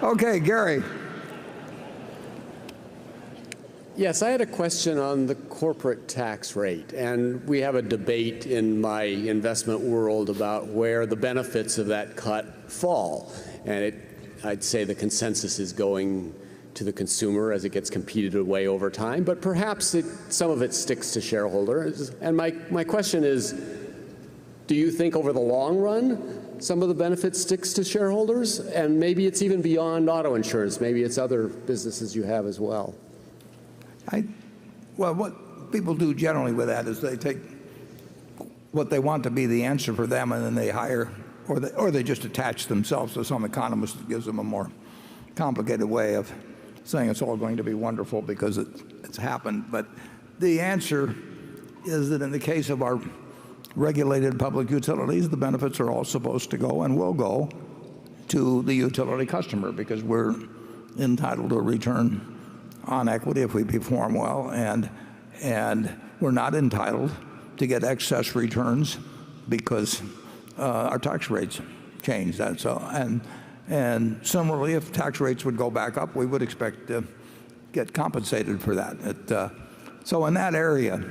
Okay, Gary. Yes, I had a question on the corporate tax rate. And we have a debate in my investment world about where the benefits of that cut fall. And I'd say the consensus is going to the consumer as it gets competed away over time. But perhaps some of it sticks to shareholders. And my question is, do you think over the long run some of the benefit sticks to shareholders? And maybe it's even beyond auto insurance. Maybe it's other businesses you have as well. Well, what people do generally with that is they take what they want to be the answer for them, and then they hire, or they just attach themselves to some economist that gives them a more complicated way of saying it's all going to be wonderful because it's happened. But the answer is that in the case of our regulated public utilities, the benefits are all supposed to go and will go to the utility customer because we're entitled to a return on equity if we perform well, and we're not entitled to get excess returns because our tax rates change. That so and similarly, if tax rates would go back up, we would expect to get compensated for that. So in that area,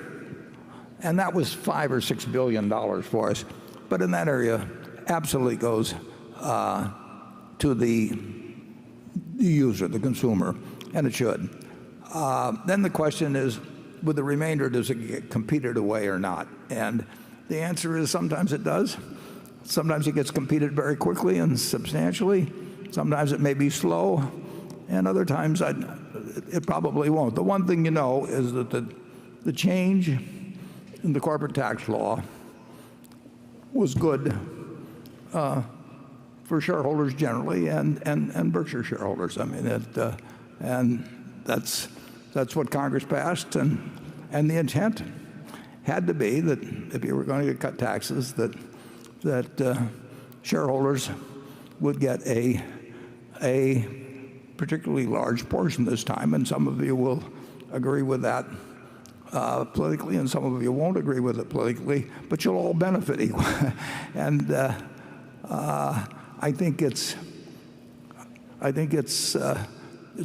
and that was $5 or $6 billion for us, but in that area, absolutely goes to the user, the consumer, and it should. Then the question is, with the remainder, does it get competed away or not? And the answer is sometimes it does. Sometimes it gets competed very quickly and substantially. Sometimes it may be slow, and other times it probably won't. The one thing you know is that the change in the corporate tax law was good for shareholders generally and Berkshire shareholders. I mean, and that's what Congress passed, and the intent had to be that if you were going to cut taxes, that shareholders would get a particularly large portion this time, and some of you will agree with that politically, and some of you won't agree with it politically, but you'll all benefit equally. And I think it's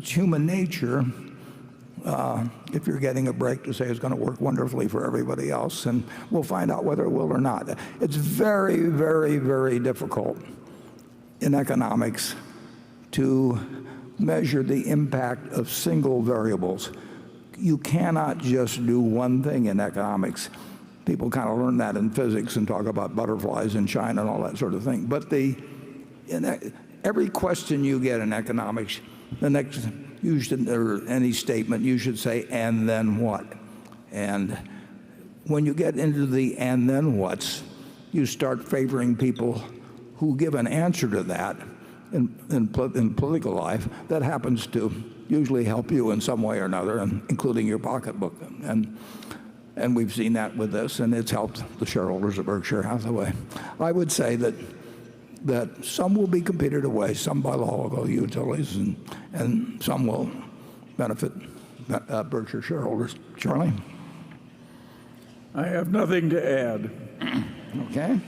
human nature, if you're getting a break, to say it's going to work wonderfully for everybody else, and we'll find out whether it will or not. It's very, very, very difficult in economics to measure the impact of single variables. You cannot just do one thing in economics. People kind of learn that in physics and talk about butterflies in China and all that sort of thing. But in every question you get in economics, the next, you should, or any statement, you should say, and then what? And when you get into the and then what's, you start favoring people who give an answer to that in political life that happens to usually help you in some way or another, including your pocketbook. And we've seen that with this, and it's helped the shareholders of Berkshire Hathaway. I would say that some will be competed away, some by law will go to utilities, and some will benefit Berkshire shareholders. Charlie? I have nothing to add. Okay.